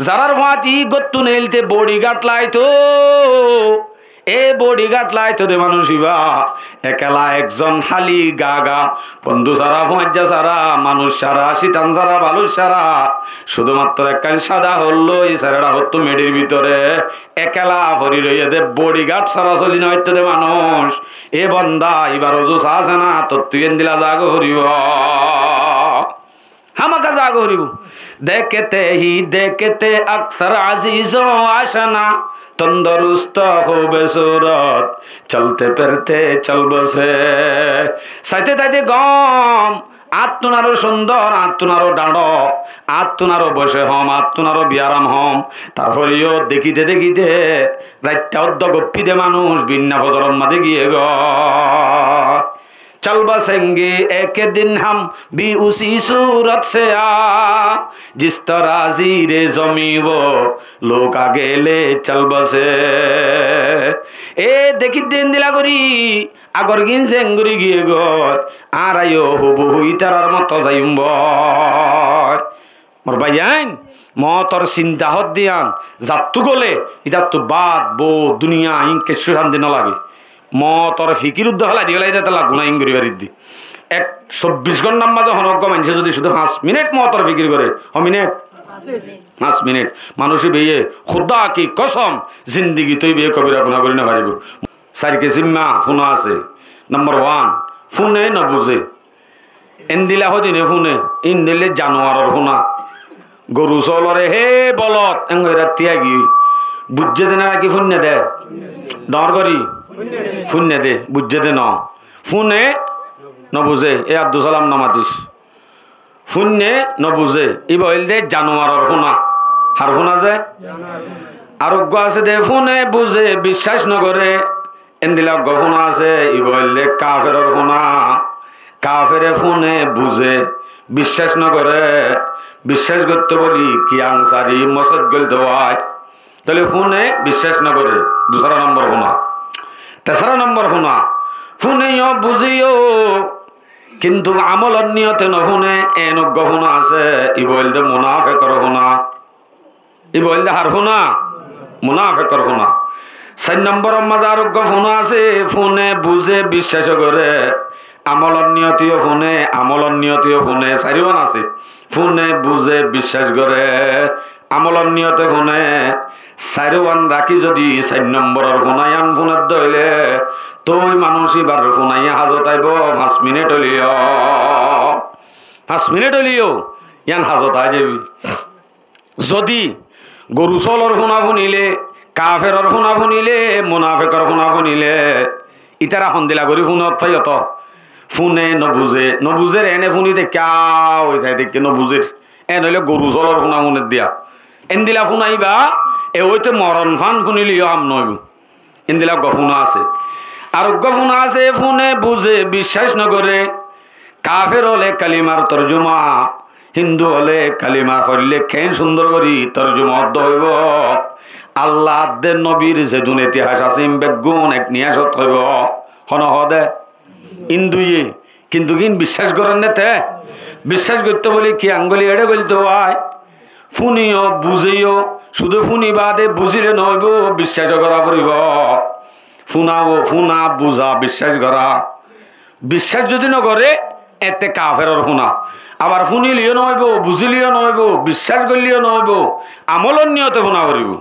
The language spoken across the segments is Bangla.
যারার ফাঁতি গত্তু নেলতে বডিগার্ড লাইতো এ বডিগার্ড লাইতো দে মানুষ ইবা একলা একজন হালি গাগা বন্ধু সারা ফঁজা সারা মানুষ সারা শীতান সারা বালুর সারা শুধুমাত্র একখান সাদা হলো এই সারাটা হতো মেডির ভিতরে একলা ভরি রইয়া দে বডিগার্ড সারা চলি নয়তো দে মানুষ এ বন্দা এবার অজু আছে না তোর তুই দিলা জাগ হরিব হামাকা জাগ হরিব দেখতে अक्सर अजीजो आशना तंदुरुस्त हो बेसूरत चलते फिरते चल बसे साइते ताइते गम आत्तुनारो सुंदर आत्तुनारो डाँड आत्तुनारो बसे हम आत्तुनारो बियाराम हम तारपरेও देखिते देखिते रातटा অর্ধ গপ্পিতে মানুষ বিন্না ফজরের মাঝে গিয়ে গ चल बसेंगे एक दिन हम भी उसी सूरत से आ जिस तरह जीरे जमी वो लोग आगे ले चल बसे ए देखी दिन दिला करी আগর গিন জেঙ্গুরি গিয়ে গর আর আয়ো হবু হুই তারার মতো যাইম মোর ভাইয়াইন মতর চিন্তা হত দিয়ান যাত্তু গলে ইটা তো বাদ বো দুনিয়া ইনকে শান্তি না লাগে মতর ফিকির উদ্দ হলাই দি হলাই তালা গুণা ইঙ্গুরি বাড়ি দি 24 ঘন্টার মাঝে হনজ্ঞ মানুষ যদি শুধু 5 মিনিট মতর ফিকির করে 5 মিনিট মানুষই বেয়ে খুদা কি কসম জিন্দগি তুই বিয়ে কবিরা গুণা করি না পারিব সারিকে জিম্মা ফোন আছে নম্বর 1 ফোনে না বুঝে এন্দিলা হদিনে ফোনে ইন দিলে জানোয়ারের ফোনা গরু চলরে হে বলত এঙ্গরা তিয়াগি বুঝে দে না কি ফোন দে ডর করি ফোন দে বুঝে দে ন ফোনে নবুঝে এ আব্দুল সালাম নামাতিস ফোনে নবুঝে ই বইল দে জানোয়ারের ফোনা হার ফোনা যে আরোগ্য আছে দে ফোনে বুঝে বিশ্বাস নকরে এন্দিলা গফোনা আছে ই বইল দে কাফেরের ফোনা কাফেরে ফোনে বুঝে বিশ্বাস নকরে বিশ্বাস করতে বলি কি আনসারি মসজিদ গল দেওয়ায় তাহলে ফোনে বিশ্বাস না করে দুসরা নম্বর ফোনা তেসরা নম্বর ফোনা ফোনেও বুঝিও কিন্তু আমলের নিয়তে ন ফোনে এনজ্ঞ ফোনা আছে ই বলতে মুনাফেকর ফোনা ই বলতে হার ফোনা মুনাফেকর ফোনা 4 নম্বরের মাঝে আরোগ্য ফোনা আছে ফোনে বুঝে বিশ্বাস করে আমলের নিয়তিও ফোনে 4জন আছে ফোনে বুঝে বিশ্বাস করে আমলের নিয়তে ফোনে 4জন রাখি যদি 4 নম্বরের ফোনায়ান ফোনের দইলে তুই মানুষই বার ফোনাইয়া হাজত আইব 5 মিনিট হলিও ইয়ান হাজত আই যাবি যদি গরু চলর ফোনা শুনিলে কাফেরর ফোনা শুনিলে মুনাফেকর ফোনা শুনিলে ইতারা সন্দিলা করি ফোনত ফাইত ফোনে নবুজে এনে ফোনিতে কাও যায় দেখে নবুজের এন হইলে গরু চলর ফোনা মনে দিয়া এনদিলা ফোনাইবা এ ওইতে মরণ ফান শুনিলিও আম নইব এনদিলা গফোনা আছে আরোগ্য ফোনা আছে ফোনে বুঝে বিশ্বাস নকরে কাফের হলে কালিমার তর্জমা হিন্দু হলে কালিমা করলে খেন সুন্দর করি তর্জমা অর্ধ হইব আল্লাহ দে নবীর যে দুন ইতিহাস আছে বেগুন এক নিয়াসত হইব হন হদে ইন্দুয়ে কিন্তু কিন বিশ্বাস করেন না তে বিশ্বাস করতে বলি কি আঙ্গুলি এড়ে বলতে হয় ফুনিও বুঝিও শুধু ফুনি বাদে বুঝিলে নইব বিশ্বাস করা পড়িব ফুনা বুঝা বিশ্বাস করা বিশ্বাস যদি নকরে এতে কাফেরর ফুনা আবার ফুনিলিও নইব বুঝিলিও নইব বিশ্বাস করলিও নইব আমলর নিয়তে ফুনা করিব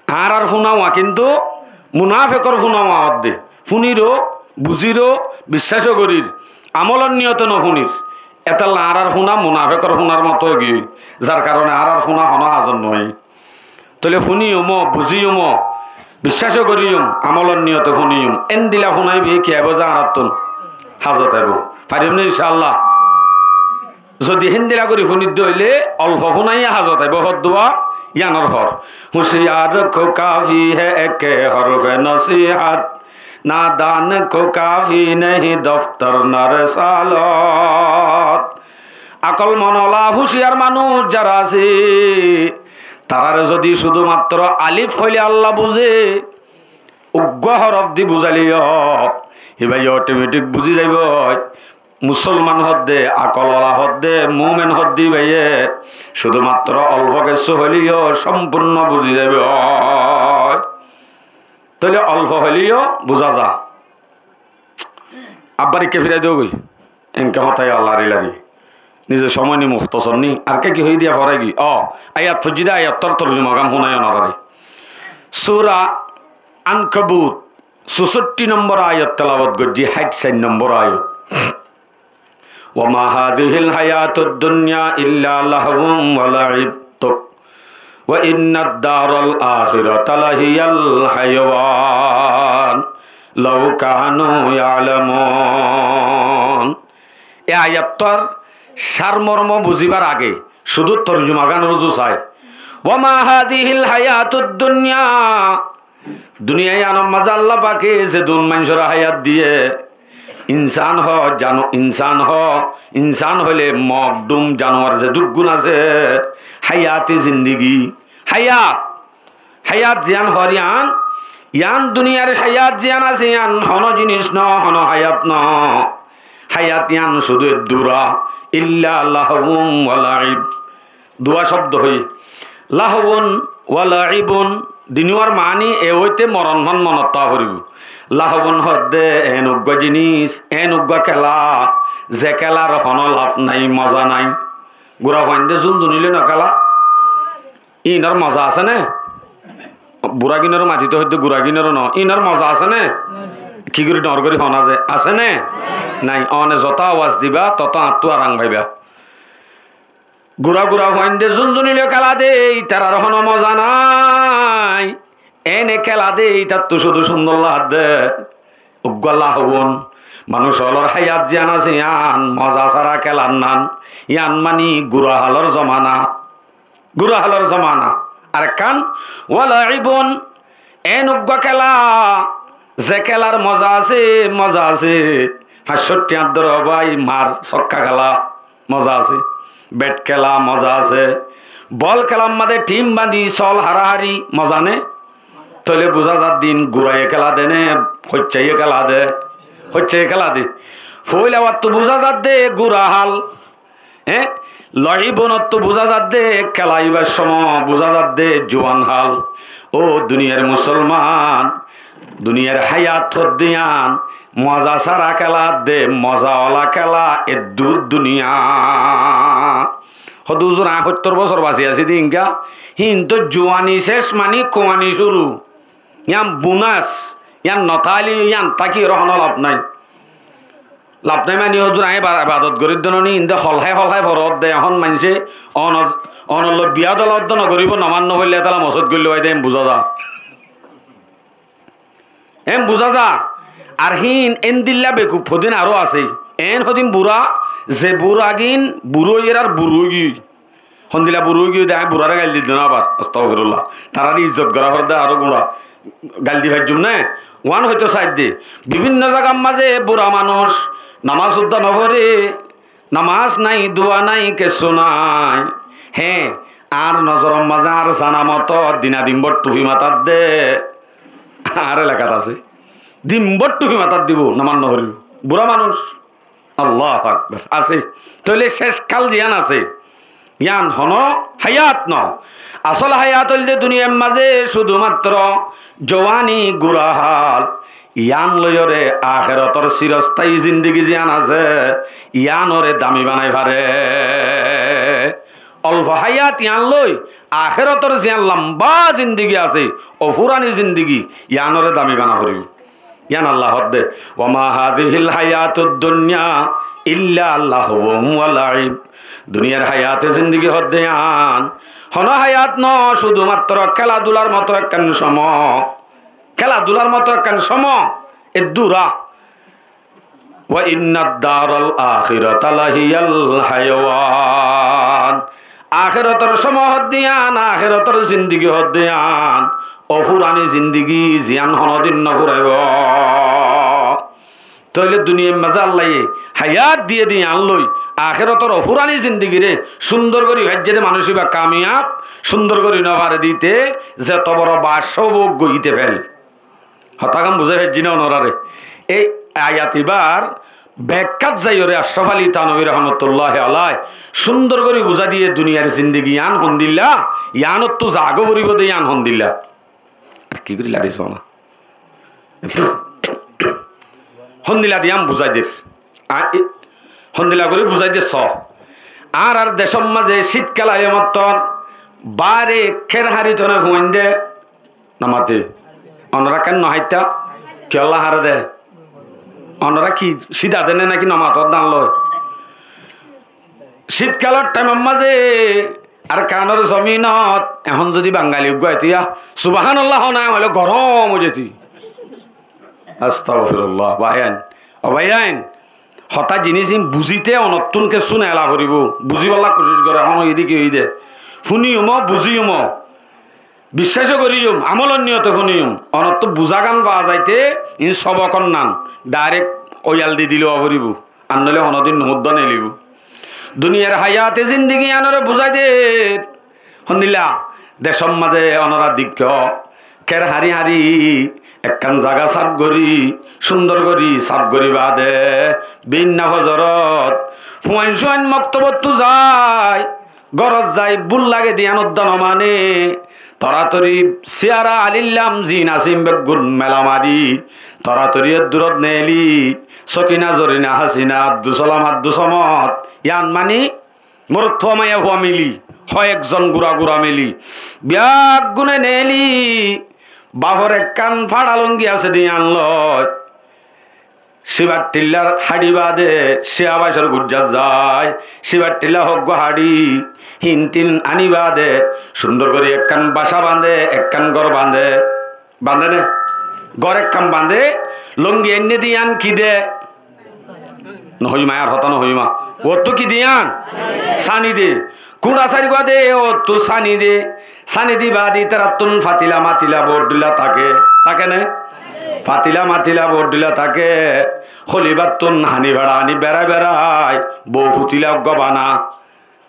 আর ফুনাওয়া কিন্তু মুনাফেকর ফুনাওয়া অর্ধে ফুনিরও বুঝিরও বিশ্বাসও করির আমলর নিয়ত নশুনির এটা আর শুনা মুনাফেকর শুনার মতো কি যার কারণে আর শুনা হনা হাজন নয় তাহলে শুনিম বুঝিম বিশ্বাসও করিম আমলর নিয়ত শুনিম এন দিলা শুনাইবি কি আইব যা আর হাজত আইব পারিম না ইনশাআল্লাহ যদি হিন্দিলা করে শুনিত হইলে অল্প শুনাইয়া হাজত আইব হদুয়া ইয়ানর হর হুশিয়ার কো কাফি হে একে হরফে নসিহাত नादान को काफी नहीं दफ्तर न रिसालत আকল মনলা হুশিয়ার মানুষ যারা আছে তারারে যদি শুধুমাত্র আলিফ হইলে আল্লাহ বুঝে উগ্র হরফ দি বুঝালিও এ ভাই অটোমেটিক বুঝি যাইব মুসলমান হদ্দে আকলওয়ালা হদ্দে মুমেন হদ্দি ভাইয়ে শুধুমাত্র অল্প কিছু হইলেও সম্পূর্ণ বুঝি যাবে। তাহলে অল্প হইলেও বুঝা যা। আব্বারিকে ফিরাই দেও গই এনকে হতাই আল্লাহরি লারি নিজে সময় নি মুখতসর নি আর কে কি হই দিয়া ফরাই গি আয়াত ফজিদা আয়াত তর্জমা কাম হুনাই অনারারি সূরা আনকাবুত ৬৪ নম্বর আয়াত তেলাওয়াত গজি ৬৮ নম্বর আয়াত ওয়ামা হাযিহিল হায়াতুদ দুনিয়া ইল্লা লাহওয়ুন ওয়া লাইব ওয়া ইন্নাদ দারাল আখিরাতা লাহিয়াল হায়াওয়ান লাউ কানু ইয়ালামুন। এই আয়াতটার সারমর্ম বুঝিবার আগে শুধু তর্জমা গান রুজু চাই। ওয়ামা হাযিহিল হায়াতুদ দুনিয়া দুনিয়ায় আনম মাঝে আল্লাহ পাকে যে দুন মানুষের হায়াত দিয়ে ইনসান হ জানো ইনসান হলে মকদুম জানোয়ার যে দুগুণ আছে হায়াতে জিন্দিগি হায়াত জিয়ান হরিয়ান ইয়ান দুনিয়ার হায়াত জিয়ান আছে ইয়ান হন জিনিস ন হন হায়াত ন হায়াত ইয়ান শুধু দুরা ইল্লা লাহউন ওয়া লাইব দুয়া শব্দ হই লাহউন ওয়া লাইবুন দিনুয়ার মানি এ হইতে মরণ হন মনতা হরিব লাহবন হদ্দে এনুগ্য জিনিস এনুগ্য খেলা যে খেলার হন লাভ নাই মজা নাই গুড়া ফাইন্দে জুন জুনিলে না খেলা ইনার মজা আছে নে বুড়া কিনার মাঝিতে হইতে গুড়া কিনারও ন ইনার মজা আছে নে কি করে ডর করে হনা যে আছে নে নাই অনে যত আওয়াজ দিবা তত আত্মু আরাং ভাইবা গুড়া ফাইন্দে জুন জুনিলে খেলা দে তার হন মজা নাই এনে খেলা দে তার তো শুধু সুন্দর লাভ দে উগ্গল্লা হবন মানুষ হলর হায়াত জিয়ান আছে ইয়ান মজা সারা খেলার নান ইয়ান মানি গুড়াহালর জমানা আর কান ওয়ালা ইবন এন উগ্গ খেলা যে খেলার মজা আছে ৬৫ আদর ভাই মার ছক্কা খেলা মজা আছে ব্যাট খেলা মজা আছে বল খেলার মাঝে টিম বাঁধি চল হারাহারি মজা নে তলে বুঝা যার দিন গুড়াইয়ে খেলা দে নে হচ্ছাইয়ে খেলা দে ফইল আবার তো বুঝা যার দে গুড়া হাল লড়ি বনত তো বুঝা যার দে খেলাইবার সময় বুঝা যার দে জোয়ান হাল ও দুনিয়ার মুসলমান দুনিয়ার হায়াত দিয়ান মজা সারা খেলা দে মজাওয়ালা খেলা এ দূর দুনিয়া হদুজুর ৭৮ বছর বাঁচি আছি দিনকা হিন তো জোয়ানি শেষ মানি কোয়ানি শুরু ইয়ান বোনাস ইয়ান নথালি ইয়ান তাকি রহন লাভ নাই মানি হজুর আই বাদত গরিব দননি ইন্দে হলহাই ভরত দে এখন মানছে অনল বিয়া দলত নগরিব নমান্য হইলে তালা মসত গলি হয় এম বুঝা যা আর হিন এন দিল্লা বেকুব ফদিন আরো আছে এন হদিন বুড়া যে বুড়াগিন বুড়োইয়ের আর বুড়োগি সন্দিলা বুড়োগি দেয় বুড়ারে গাল দিত না আবার আস্তাগফিরুল্লাহ তারারই ইজ্জত করা হর দে আরো গুড়া গাল দি ভাইজুম না ওয়ান হয়তো সাইড দে বিভিন্ন জায়গার মাঝে বুড়া মানুষ নামাজ উদ্দা নভরে নামাজ নাই দোয়া নাই কেসো নাই হ্যাঁ আর নজরম মাঝে আর জানা মতো দিনা দিম্বর টুপি মাতার দে আর এলাকাত আছে দিম্বর টুপি মাতার দিব নামান নহরিব বুড়া মানুষ আল্লাহ আকবার আছে তইলে শেষ কাল জিয়ান আছে ইয়ান হন হায়াত ন আসল হায়াত হইলে দুনিয়ার মাঝে শুধুমাত্র জওয়ানি গুড়াহাল ইয়ান লয়রে আখেরাতর চিরস্থায়ী জিন্দিগি জিয়ান আছে ইয়ানরে দামি বানাই পারে অল্প হায়াত ইয়ান লই আখেরাতর জিয়ান লম্বা জিন্দিগি আছে অফুরানি জিন্দিগি ইয়ানরে দামি বানা করিব ইয়ান আল্লাহ দে ওয়ামা হাযিহিল হায়াতুদ দুনিয়া ইল্লা লাহওয়ুন ওয়া লাইব দুনিয়ার হায়াতে জিন্দিগি হদ্দে ইয়ান হন হায়াত ন শুধুমাত্র খেলাধুলার মতো একখান সময় এ দুরা ওয়া ইন্নাদ দারাল আখিরাতা লাহিয়াল হায়াওয়ান আখিরাতের সময় হদ্দিয়ান আখিরাতের জিন্দিগি হদ্দিয়ান অফুরানি জিন্দিগি জিয়ান হনদিন নফুরাইব তইলে দুনিয়ার মাঝে আল্লাহ হায়াত দিয়ে আনলই আখিরাতের অফুরানি জিন্দিগি রে সুন্দর করে হাজ্জেতে মানুষ বা কামিয়াব সুন্দর করে নভারে দিতে যত বড় বাসবক গইতে ফেল হতাকাম বুঝে ফেলছি না ওনারে এই আয়াত এবার ব্যাখ্যাত যাই ওরে আশরাফ আলী থানভী রহমতুল্লাহ আলাইহি সুন্দর করে বুঝা দিয়ে দুনিয়ার জিন্দেগি ইয়ান হন্দিল্লা ইয়ানত তো জাগো করিব দে ইয়ান হন্দিল্লা আর কি করি লাড়িস না হন্দিলা দিয়াম বুঝাই দের হন্দিলা করে বুঝাই দে আর আর দেশম মাঝে শীতকাল আয় মতন বারে খের হারিত না ঘুমাইন দে নামাতে অনরা কেন নহাইতা কেলা হারে দে অনরা কি সিধা দেনে নাকি নমাতর দান লয় শীতকালের টাইমের মাঝে আর কানের জমিনত এখন যদি বাঙালি উগাইতিয়া সুবহানাল্লাহ না হলে গরম হয়ে যেতি আস্তাগফিরুল্লাহ ভাইয়ান ও ভাইয়ান হতা জিনিস বুঝিতে অনতুনকে শুনে এলা করিব বুঝিবালা কোশিশ করে এখন এদিকে ওই দে শুনিম বুঝিম বিশ্বাসও করিম আমলের নিয়ত শুনিম অনত বুঝা গান পাওয়া যাইতে ই সবকন নান ডাইরেক্ট ওয়াল দি দিলেও করিব আনলে অনদিন মুদ্দ নেলিব দুনিয়ার হায়াতে জিন্দিগি আনরে বুঝাই দে শুনিলা দেশম মাঝে অনরা দিগ্য খের হারি হারি একখান জাগা সাফ করি সুন্দর করি সাফ করি বাদে বিন্না ফজরত ফুয়াইন সুয়াইন মক্তবতু যায় গরজ যায় বুল লাগে দিয়ানোদ্দ নমানে তরাতরি সিয়ারা আলিল্লাম জিন আসিম বেগুন মেলা মারি তরাতরি দূরত নেলি সকিনা জরিনা হাসিনা আব্দু সালাম আব্দু সমত ইয়ান মানি মোরত মাইয়া হুয়া মিলি হয় একজন গুড়া গুড়া মিলি ব্যাগ গুনে নেলি বাহর এক কান ফাড়ালঙ্গি আছে দিয়ে আনলয় শিবার টিল্লার হাড়ি বাদে শিয়াবাসর গুজ্জা যায় শিবার টিল্লা হক হাড়ি হিন তিন আনি বাদে সুন্দর করে এক কান বাসা বাঁধে এক কান ঘর বাঁধে বাঁধে নে ঘর এক কান বাঁধে লঙ্গি এনে দিয়ে আন কি দে নহইমা আর হতা নহইমা ও তো কি দিয়ান সানি দে কুড়া সারি গা দে ও তো সানি দে সানি দি বাদি তারা তুন ফাতিলা মাতিলা বোর দিলা থাকে থাকে নে ফাতিলা মাতিলা বোর দিলা থাকে হলিবার তুন হানি ভেড়া আনি বেড়ায় বেড়ায় বউ ফুতিলা বানা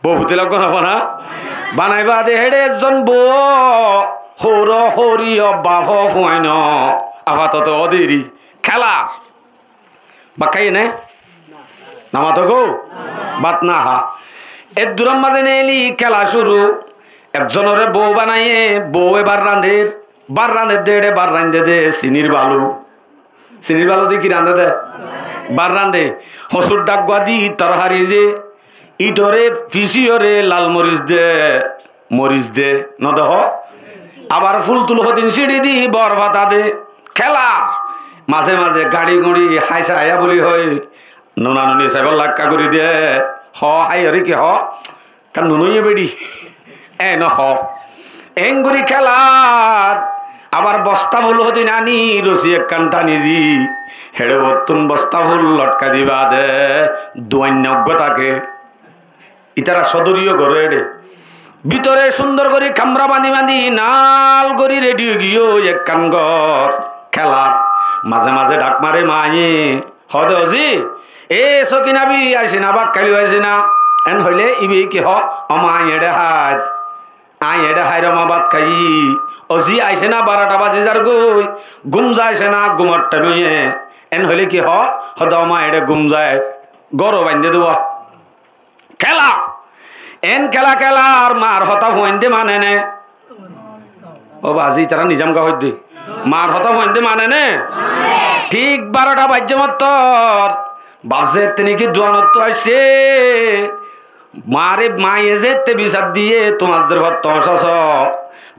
বউ ফুতিলা বানা বানাই বাদে হেডে একজন বউ হৌর হরিয় বাফ ফুয়াইন আপাতত অদেরি খেলা বা খাই নে নামাতো গো বাত না হা এর দূরম মাঝে নেলি খেলা শুরু একজনের বউ বানাইয়ে বউ এবার রাঁধের দে বার রাঁধে দে চিনির বালু দিয়ে কি রাঁধে দে বার রাঁধে হসুর ডাক দি তরহারি দে ইটরে পিসিওরে লাল মরিচ দে নদেহ আবার ফুল তুল হদিন সিঁড়ি দি বর ভাতা দে খেলা মাঝে মাঝে গাড়ি গুড়ি হাইসা হাইয়া বলি হয় নুনা নুনি সাইবার লাক্কা করে দিয়ে হ হাই হরে কি হ কারণ নুনুইয়ে বেড়ি এ ন হ এঙ্গুরি খেলার আবার বস্তা ফুল হদিন আনি রসি এক কান টানি দি হেড়ে বর্তুন বস্তা ফুল লটকা দিবা দে দুয়ান্যজ্ঞ থাকে ইতারা সদরীয় ঘরে রে ভিতরে সুন্দর করে খামরা বাঁধি বাঁধি নাল করি রেডিও গিয়েও এক কান ঘর খেলার মাঝে মাঝে ডাক মারে মায়ে হদে অজি এ সকিনাবি আইসি না বাক কালি আইসি না এন হইলে ইবি কি হ অমা এডে হাই রমা বাদ খাই অজি আইসে না 12টা বাজে যার গই ঘুম যাইছে না ঘুমার টাইমে এন হইলে কি হ হদ অমা এডে ঘুম যায় গরো বান্ধে দেব খেলা এন খেলার মার হতা হইন্দে মানে নে ও বাজি তারা নিজাম গা হইতে মার হতা হইন্দে মানে নে ঠিক 12টা বাজ্য মাত্র বাজে তিনি কি দোয়ানত আসে মারে মায়ে যেতে বিচার দিয়ে তোমাদের ঘর তমাশাস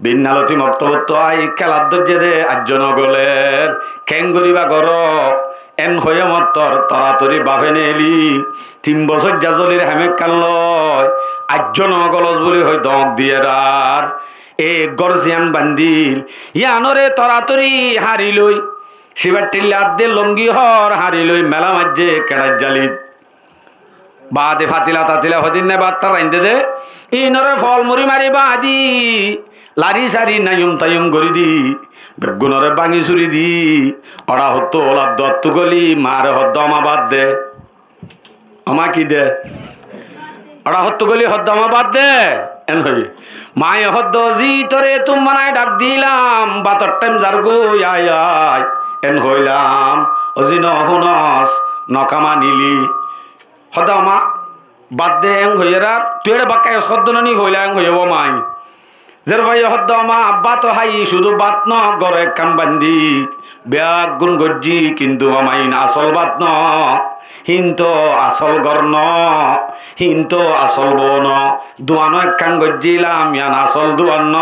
বিন্নালতি মক্তবত্ত আই খেলার দর্জে দে আজ্জন গলের খেঙ্গুরি বা গর এন হয়ে মত্তর তরাতরি বাফে নেলি 3 বছর জাজলির হেমেক কানলয় আজ্জন গলজ বলি হয় দক দিয়ে রার এ গরজিয়ান বান্দিল ইয়ানরে তরাতরি হারি লই শিবার টিল্লার দে লঙ্গি হর হারি লই মেলা মাঝে কেড়ার জালিত বাদে ফাতিলা তাতিলা হদিন নে বার্তা রাইন্দে দে ইনরে ফল মুড়ি মারি বাজি লারি সারি নাইম তাইম গরি দি বেগুনরে বাঙি চুরি দি অড়া হতো ওলার দত্তু গলি মারে হদ্দ আমা বাদ দে আমা কি দে অড়া হতো গলি হদ্দ আমা বাদ দে এন হই মায়ে হদ্দ জি তোরে তুম বানায় ডাক দিলাম বাতর টাইম যার গো আয় এন হইলাম অজি নহনস নকামা নিলি হদা মা বাদ দে এং হইয়ার তুই এটা বাক্কা সদ্দনানি হইলা এং হইব মাই যের ভাই হদ্দ মা আব্বা তো হাই শুধু বাত ন গড়ে কাম বান্ধি ব্যাগ গুণ গজ্জি কিন্তু আমাইন আসল বাত ন হিন্ত আসল গর ন হিন্ত আসল বন দুয়ান একখান গজ্জিলাম ইয়ান আসল দুয়ান ন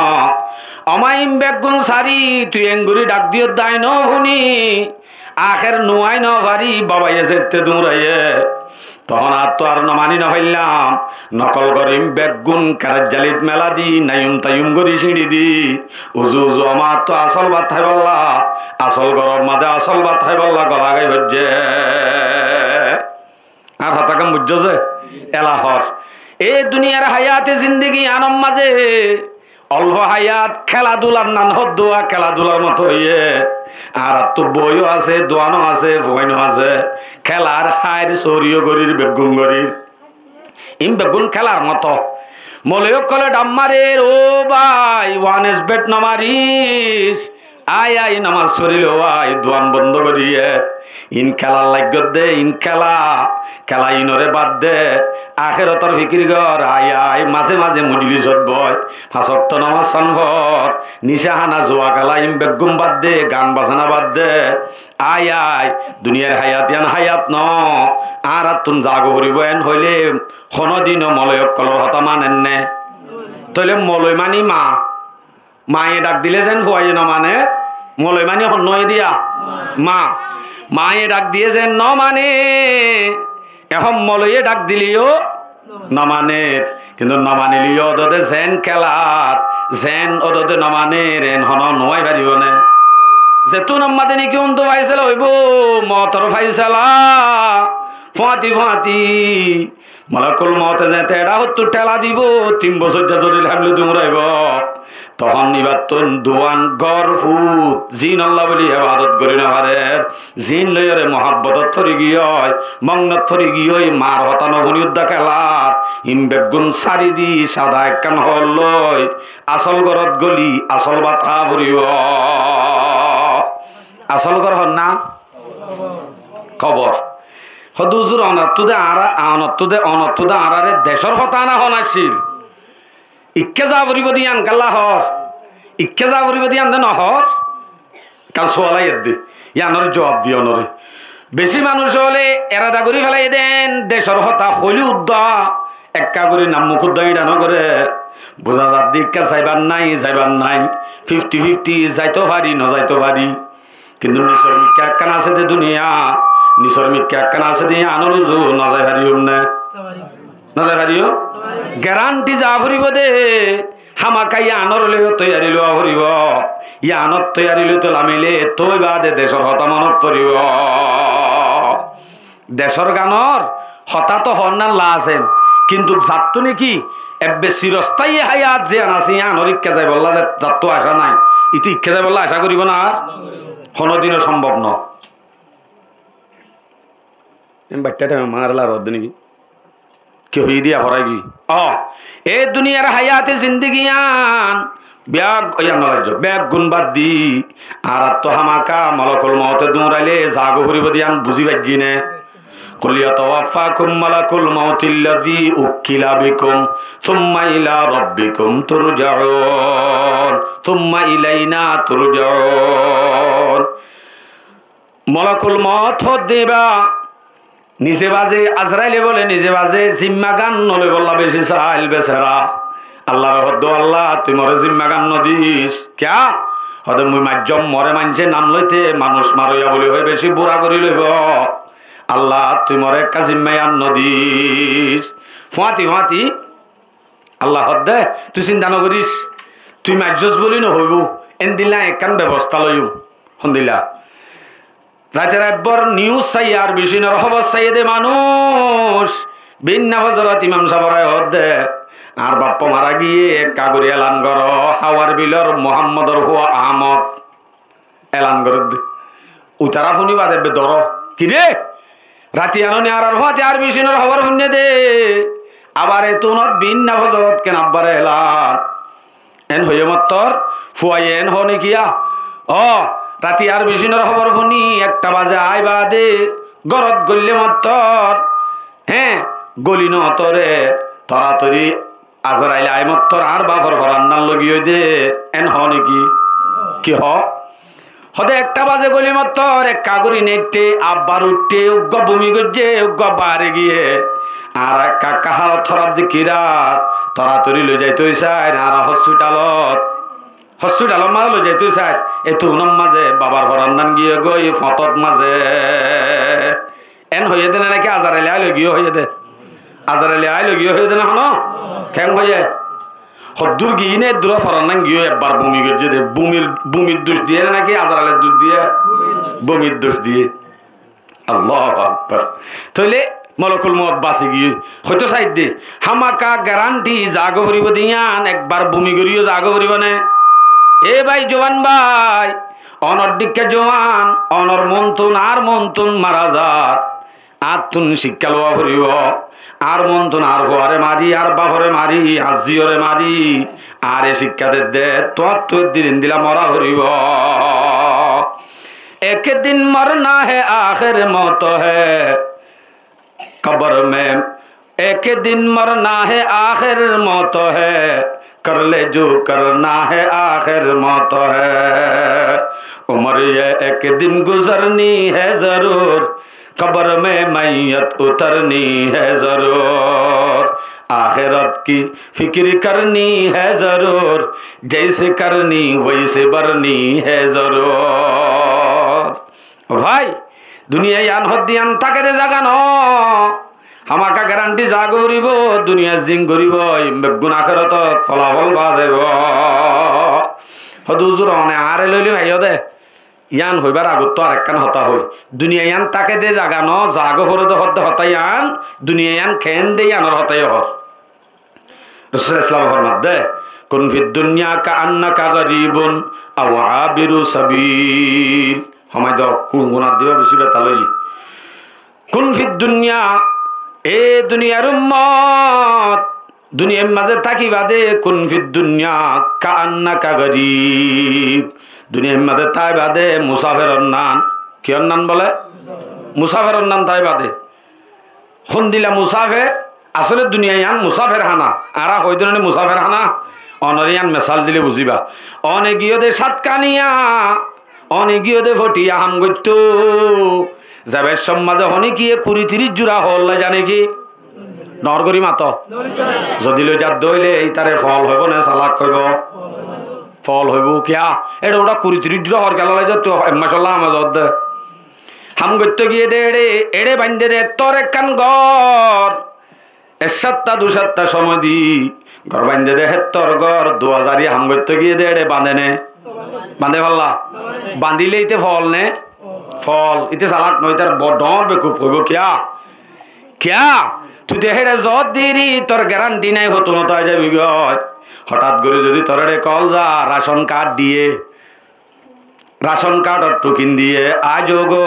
আমাইম ব্যাগ গুণ সারি তুই এঙ্গুরি ডাক দিও দাই ন ভুনি আখের নুয়াই ন ভারি বাবাইয়ে যেতে দৌড়াইয়ে তখন আর তো আর নমানি নফাইলাম নকল করিম বেগুন কারের জালিত মেলা দি নাইম তাইম করি সিঁড়ি দি উজু উজু আমার তো আসল ভাত খাই বললা আসল গরম মাঝে আসল ভাত খাই বললা গলা গাই হচ্ছে আর হতাকাম বুঝছো যে এলাহর এই দুনিয়ার হায়াতে জিন্দিগি আনম মাঝে অল্প হায়াত খেলাধুলার নান হদুয়া খেলাধুলার মতো হইয়ে আর তো বইও আছে দোয়ানো আছে বইনও আছে খেলার হায়ের সরিয় গরির বেগুন গরির ইম বেগুন খেলার মতো মলেও কলে ডাম্মারের ও ভাই ওয়ান এস বেট নমারিস আয় আয় নামাজ সরিল আয় দোয়ান বন্ধ করিয়ে ইন খেলার লাগ্য দে ইন খেলা খেলা ইনরে বাদ দে আখেরতর ফিকির ঘর আয় আয় মাঝে মাঝে মজলিসত বয় ফাঁসক্ত নামাজ সানভর নিশা হানা জোয়া খেলা ইম বেগুম বাদ দে গান বাজানা বাদ দে আয় আয় দুনিয়ার হায়াত ইয়ান হায়াত ন আর তুন জাগো হরিব এন হইলে কোনদিনও মলয়ক কলর হতা মানেন নে তইলে মলয় মানি মা মায়ে ডাক দিলে যেন ভুয়াই ন মানে মলয় মানি নয় দিয়া মা মায়ে ডাক দিয়ে যেন ন মানে এখন মলয়ে ডাক দিলিও ন মানে কিন্তু ন মানিলিও ওদতে যেন খেলার যেন ওদতে ন মানে রেন হন নোয়াই পারিব নে যেতু নাম্মাতে নাকি অন্ত পাইছিল হইব মতর ফাইসালা ফাঁতি ফাঁতি মলাকুল মতে যেতে এটা হতো ঠেলা দিব 3 বছর ধরে হামলে দুমরাইব তখন এবার তো দুয়ান গর ফুট জিন আল্লাহ বলি ইবাদত করি না পারে জিন লইরে মহাব্বতত থরি গিয়ে মংনত থরি গিয়ে মার হতানো বনিউদ্দা খেলার ইম বেগুন সারি দি সাদা একখান হল লই আসল গরত গলি আসল ভাত খা ফুরিব আসল ঘর হন না খবর হদুজুর অনতুদে আরা অনতুদে অনতুদে আরারে দেশর হতা না হন আসিল ইকে যা বরিব দিয়ান কাল্লা হর ইকে যা বরিব দিয়ান দে নহর কাল সোয়ালাই দি ইয়ানর জবাব দিও নরে বেশি মানুষ হলে এরাদা করি ফেলাই দেন দেশর হতা হইলি উদ্দা একা করে নাম মুখ উদ্দা করে বোঝা যার দিককে যাইবার নাই 50-50 যাইতো পারি ন যাইতো পারি কিন্তু নিসর মিক্কা একখান আছে দে দুনিয়া নিসর মিক্কা একখান আছে দিয়ে আনর উজু না যাই পারিও না যাই পারিও গ্যারান্টি যা ফুরিব দে হামাকাই আনর লেও তৈয়ারি লোয়া ফুরিব ইয়া আনত তৈয়ারি লো তো লামিলে তৈ বাদে দেশর হতা মনত পড়িব দেশর গানর হতা তো হন না লা আছেন কিন্তু যাত্তো নাকি এবে চিরস্থায়ী হায়াত যে আনাছি আনর ইক্কা যাই বললা যাত্তো আশা নাই ইতি ইক্কা যাই বললা আশা করিব না আর কোনোদিনও সম্ভব ন বাচ্চাটা মারলা রদ নাকি কে হই দিয়া হরাই গি এ দুনিয়ার হায়াতে জিন্দিগিয়ান ব্যাগ রাজ্য ব্যাগ গুণ বাদ দি আর তো হামাকা মলকুল মতে দৌড়াইলে জাগো ফুরিব দিয়ান বুঝি পাইজি নে কলিয়াতাওয়াফাকুম মালাকুল মাউতিল্লাযী উক্কিলা বিকুম সুম্মা ইলা রাব্বিকুম তুরজাউন সুম্মা ইলাইনা তুরজাউন মলাকুল মত দেবা নিজে বাজে আজরাইলে বলে নিজে বাজে জিম্মা গান নলে বললা বেশি চাইল বেচারা আল্লাহ হদ্দ আল্লাহ তুই মরে জিম্মা গান নদিস ক্যা হদে মুই মাধ্যম মরে মানছে নাম লইতে মানুষ মারইয়া বলি হয়ে বেশি বুড়া করি লইব আল্লাহ তুই মরে একটা জিম্মাই আন নদিস ফাঁতি আল্লাহ হদ্দে তুই চিন্তা নকরিস তুই মাজ্জস বলি নহইব এন দিলা একখান ব্যবস্থা লইম সন্দিলা রাতের একবার নিউজ চাই আর বিষ্ণুর খবর চাই দে মানুষ বিন্না হজরত ইমাম সাবরায় হদ্দে আর বাপ্প মারা গিয়ে কাগরি এলান কর হাওয়ার বিলর মোহাম্মদর হুয়া আহমদ এলান কর উতারা শুনিবা দেবে দর কি রে রাতি আননি আর হাতে আর বিষ্ণুর খবর শুনে দে আবার এতুনত বিন্না হজরত কেন আব্বারে এলান এন হইয়ে মত্তর ফুয়াই এন হনি কিয়া রাতি আর বিষ্ণুর খবর শুনি 1টা বাজে আইবা দে গরত গল্লে মত্তর হ্যাঁ গলি নতরে তরাতরি আজরাইল আই মত্তর আর বাপর ফরান্নার লগিয়ে দে এন হ নাকি কি হদে একটা বাজে গলি মত্তর এক কাগরি নেটে আব্বার উঠতে উগ্গ ভূমি গজ্জে উগ্গ বারে গিয়ে আর একা কাহার থরাব দি কিরাত তরাতরি লই যাইতই চাই আর হসপিটালত মাঝে লই যাইতই চাই এতো উনম মাঝে বাবার ফরান্নান গিয়ে গই ফতত মাঝে এন হয়ে দে নাকি আজারাইলে আই লগিয়ে হয়ে দে আজারাইলে আই লগিয়ে হয়ে দে না হন কেন হয়ে হদ্দুর গিয়ে নে দূর ফরান্নান গিয়ে একবার বমি গজ্জে দে বমির দোষ দিয়ে নাকি আজারাইলের দোষ দিয়ে বমির দোষ দিয়ে আল্লাহ আকবার তাইলে মলকুল মত বাঁচি গিয়ে হয়তো সাইড দে হামাকা গ্যারান্টি জাগ ভরিব দিয়ান একবার বমি করিও জাগ ভরিব না এ ভাই জোয়ান ভাই অনর দিকে জোয়ান অনর মন্তুন আর মন্তুন মারা যাত আর তুন শিক্ষা লওয়া ভরিব আর মন্তুন আর ভরে মারি আর বাপরে মারি হাজিওরে মারি আর এ শিক্ষা দে তোর দিন দিলা মরা ভরিব एक दिन मरना है आखिर मौत है कब्र में एक दिन मरना है आखिर मौत है कर ले जो करना है आखिर मौत है उम्र ये एक दिन गुजरनी है जरूर कब्र में मैयत उतरनी है जरूर आखिरत की फिक्र करनी है जरूर जैसे करनी वैसे बरनी है जरूर भाई दुनिया यान हद्दियान ताके दे जागानो हामाका ग्यारंटी जागो करिब दुनिया जिंग करिब बेगुन आखिरत फलाफल पाइब हदुजुर अने आरे लइले भाइयो दे यान হইবার আগত তো আরেকখান হতা হই দুনিয়া ইয়ান তাকে দে জাগানো জাগো হরে দে হদ্দ হতা ইয়ান দুনিয়া ইয়ান খেন দে ইয়ানর হতাই হর রাসূল ইসলাম ফরমাত দে কুন ফিদ দুনিয়া কা আন্নাকা গরিবুন আও আবিরু সাবিল হামাই দাও কোন গুনাহ দিবা বেশি বেতা লই কুন ফিদ দুনিয়া এ দুনিয়ার উম্মত দুনিয়ার মাঝে থাকি বাদে কুন ফিদ দুনিয়া কা আন্নাকা গরিব দুনিয়ার মাঝে তাই বাদে মুসাফিরের নাম কিয়র নাম বলে মুসাফিরের নাম তাই বাদে কোন দিলা মুসাফির আসলে দুনিয়া ইয়ান মুসাফির হানা আরা হইদনে মুসাফির হানা অনরিয়ান মেসাল দিলে বুঝিবা অনে গিয়ে দে সাতকানিয়া অনে গিয়ে দে ফটিয়া হাম গইত যাবে সমাজে হনি কি 20-30 জোড়া হল জানে কি নরগরি মাত যদি লই যা দইলে এই তারে ফল হইব না সালাক কইব ফল হইব কিয়া এটা ওটা 20-30 জোড়া হর গেল তো মাশাআল্লাহ আমাজত দে হাম গইত গিয়ে দে এড়ে বান্ধে দে তোর একখান ঘর 1-7-2 সময় দি ঘর বান্ধে দে হেত্তর ঘর 2000 হাম গইত গিয়ে দে এড়ে বাঁধে নে বাঁধে পাল্লা বাঁধিলে ইতে ফল নে ফল ইতে সালাক নয় তার ডর বেকুব হইব কিয়া কিয়া তুই দেহেরে যত দিরি তোর গ্যারান্টি নাই হতো না তাই যাবি গয় হঠাৎ করে যদি তোর কল যা রাশন কার্ড দিয়ে রাশন কার্ড টুকিন দিয়ে আজও গো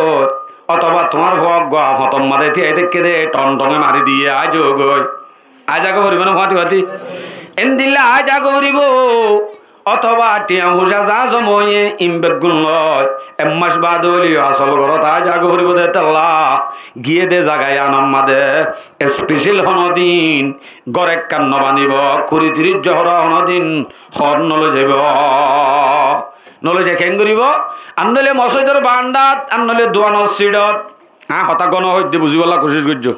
অথবা তোমার ভগ গা ফতম মাদে থিয়ে দেখে দে টনটনে মারি দিয়ে আজও গই আজ আগে করিব না ফাতি ফাতি এন দিলে আজ আগে করিব অথবা টিয়া হুসা যা জময়ে ইমবেগুন লয় এমাস বাদ হইলিও আসল ঘরত আজ আগে করিব দে তাল্লা গিয়ে দে জাগায় আনাম্মা দে স্পেশাল হনদিন গড়েক কান্ন বানিব 20-30 জহরা হনদিন হর নলে যাব নলে যে কেন করিব আনলে মসজিদের বান্দাত আনলে দোয়ানোর সিডত হতা গণ হইতে বুঝিবলা কোশিশ করছো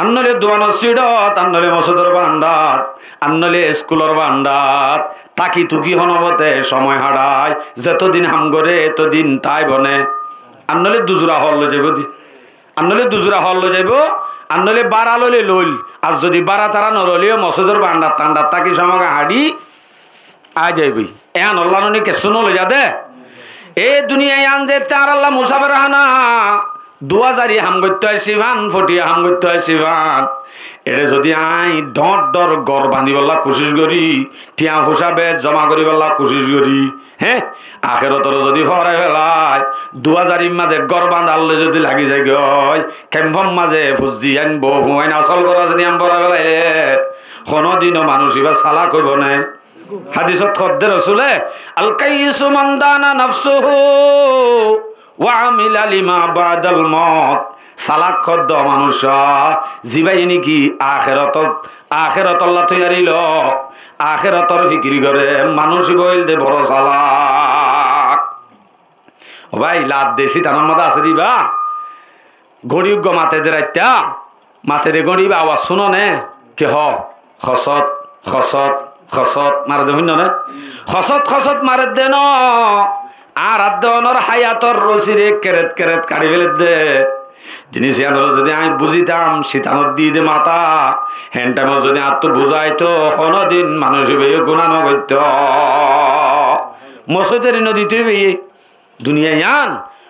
আনলে দোয়ানোর সিডত আনলে মসজিদের বান্দাত আনলে স্কুলের বান্দাত তাকি তুকি হনবতে সময় হারায় যতদিন হাম করে এতদিন তাই বনে আনলে দুজোড়া হল লই যাব দি আনলে দুজোড়া হল লই যাব আনলে বারা লইলে লইল আর যদি বারা তারা নরলিও মসজিদের বান্দাত তান্ডাত তাকি সময় হাড়ি আ যাইবি এন আল্লাহ নি কেসু নলে যা দে এ দুনিয়ায় আন যে তার আল্লাহ মুসাফির হানা 2000 হাম করতে হয় শিবান ফটিয়া হাম করতে হয় শিবান এটা যদি আই ডর ডর গড় বাঁধিবলা কোশিশ করি টিয়া হিসাবে জমা করিবলা কোশিশ করি হ্যাঁ আখেরতর যদি ফরাই ফেলায় 2000 মাঝে গড় বাঁধালে যদি লাগি যায় গয় কেম্পম মাঝে ফুজি আইন বহু আইন আসল করা যদি আম ফরাই ফেলাইলে কোনোদিনও মানুষ এবার সালা কইব না হাদিসত খদ্দে রসুলে আল কাইসু মান দানা নাফসুহু ওয়া আমিলা লিমা বাদাল মত সালাক খদ্দ মানুষ জিবাই নাকি আখেরাত আল্লাহ তৈয়ারি ল আখেরাতর ফিকির করে মানুষ বইল দে বড় সালাক ভাই লাদ দেশি তার মধ্যে আছে দিবা গড়িউগ মাতে দে রাইতা মাতে দে গড়িবা আওয়াজ শুনো নে কে খসত খসত খসত মারে দে শুন না খসত খসত মারে দে ন আর আদনর হায়াতর রসিরে কেরেত কেরেত কাড়ি ফেলে দে জিনিস যদি আমি বুঝিতাম শীতানত দিয়ে দে মাথা হ্যান্ড টাইমত যদি আর তো বুঝাইতো কোনদিন মানুষ গুণা নগত্য মসজিদের নদীতে বেয়ে দুনিয়ায় আন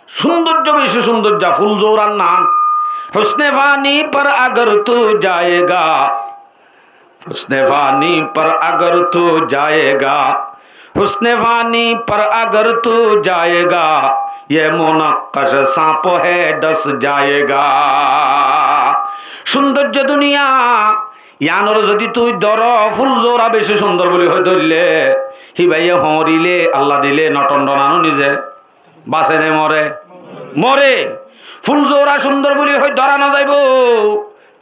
সৌন্দর্য বেশি সৌন্দর্য ফুল জোরান নান হুসনে ফানি পর আগর তু যায়েগা হুসনে ফানি পর আগর তু যায়েগা হুসনে ফানি পর আগর তু যায়েগা ये मुनक्कश सांप है डस जाएगा সৌন্দর্য দুনিয়া ইয়ানোর যদি তুই দর ফুল জোড়া বেশি সুন্দর বলি হয়ে ধরলে হি ভাইয়ে হরিলে আল্লাহ দিলে নটন ডনানো নিজে বাসে নে মরে মরে ফুল জোড়া সুন্দর বলি হয়ে ধরানো যাইব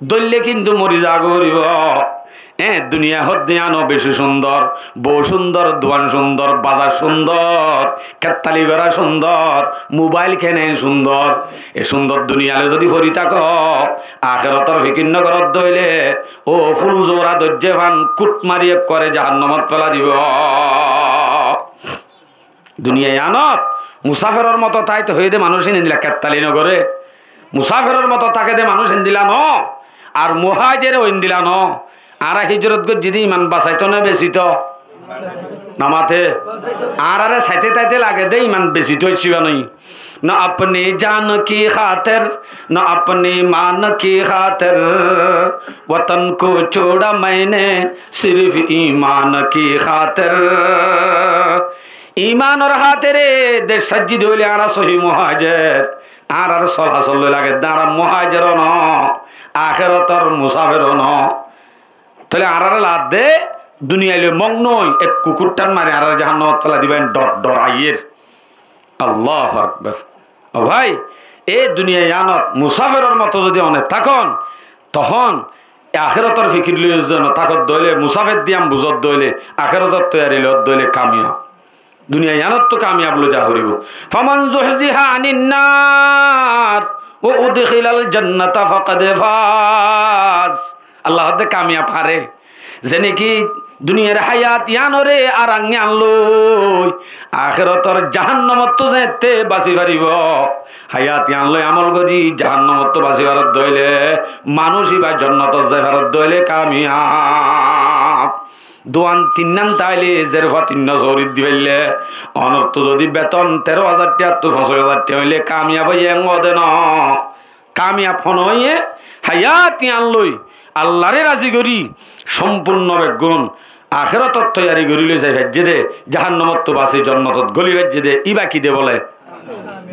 ধরলে কিন্তু মরি যা গরিব দুনিয়া হদ্দিয়ানো বেশি সুন্দর বউ সুন্দর দোয়ান সুন্দর বাজার সুন্দর কেতালি বেড়া সুন্দর মোবাইল খেনে সুন্দর এ সুন্দর দুনিয়ালে যদি ভরি থাক আখেরাতের ফিকির নগরত দইলে ও ফুল জোড়া দজ্জে ভান কুট মারিয়ে করে জাহান্নামত ফেলা দিব দুনিয়ায় আনত মুসাফেরর মতো তাই তো হয়ে দে মানুষ এনে দিলা কেতালি নগরে মুসাফেরর মতো তাকে দে মানুষ এনে দিলা ন আর মুহাজির ওইন দিলা ন আর হিজরত গো যদি ইমান বাঁচাইতো না বেশি তো নামাতে আর আরে সাইতে তাইতে লাগে দে ইমান বেশি তো শিবা নই না আপনি জান কি খাतिर না अपनी मान की खातिर वतन को छोड़ा मैंने सिर्फ ईमान की खातिर ईमान और खातिरे देश सज्जिद হইলে আর সহি মুহাজির আর সলহাসল লাগে দাঁড়া মুহাজির ন আখিরাতের মুসাফির ন তাহলে আর লাদ দে দুনিয়ায় মগ্ন এক কুকুরটান মারে আর জাহান্নামত ফেলা দিবেন ডর আইয়ের আল্লাহু আকবার ও ভাই এ দুনিয়ায় আনত মুসাফিরের মতো যদি অনেক থাকুন তখন আখিরাতের ফিকির লইর জন্য তাকত দইলে মুসাফির দিয়াম বুঝত দইলে আখিরাতের তৈয়ারি লত দইলে কামিয়াব দুনিয়ায় আনত তো কামিয়াব লো যা করিব ফামান যুহজিহা আনিন নার ও উদখিলাল জান্নাতা ফাকাদ ফাজ আল্লাহ দে কামিয়াব হারে যে নাকি দুনিয়ার হায়াত ইয়ানরে আর আঙ্গে আনলো আখিরাতের জাহান্নামত তো যেতে বাঁচি পারিব হায়াত ইয়ানলো আমল করি জাহান্নামত তো বাঁচি পারত দইলে মানুষই বা জান্নাতত যাই পারত দইলে কামিয়াব দোয়ান তিন নাম তাইলে জেরফা তিন চৌরিত দিলে অনর্থ যদি বেতন 13,000 টাকা তো 5,000 টাকা হইলে কামিয়াব হইয়ে দে ন কামিয়াব ফোন হইয়ে হায়াত ইয়ানলই আল্লাহরে রাজি করি সম্পূর্ণ বেগুন আখিরাতত তৈয়ারি করিলে যাই ভাজ্যে দে জাহান্নামত তো বাসি জান্নাতত গলি ভাজ্যে দে ইবা কি দে বলে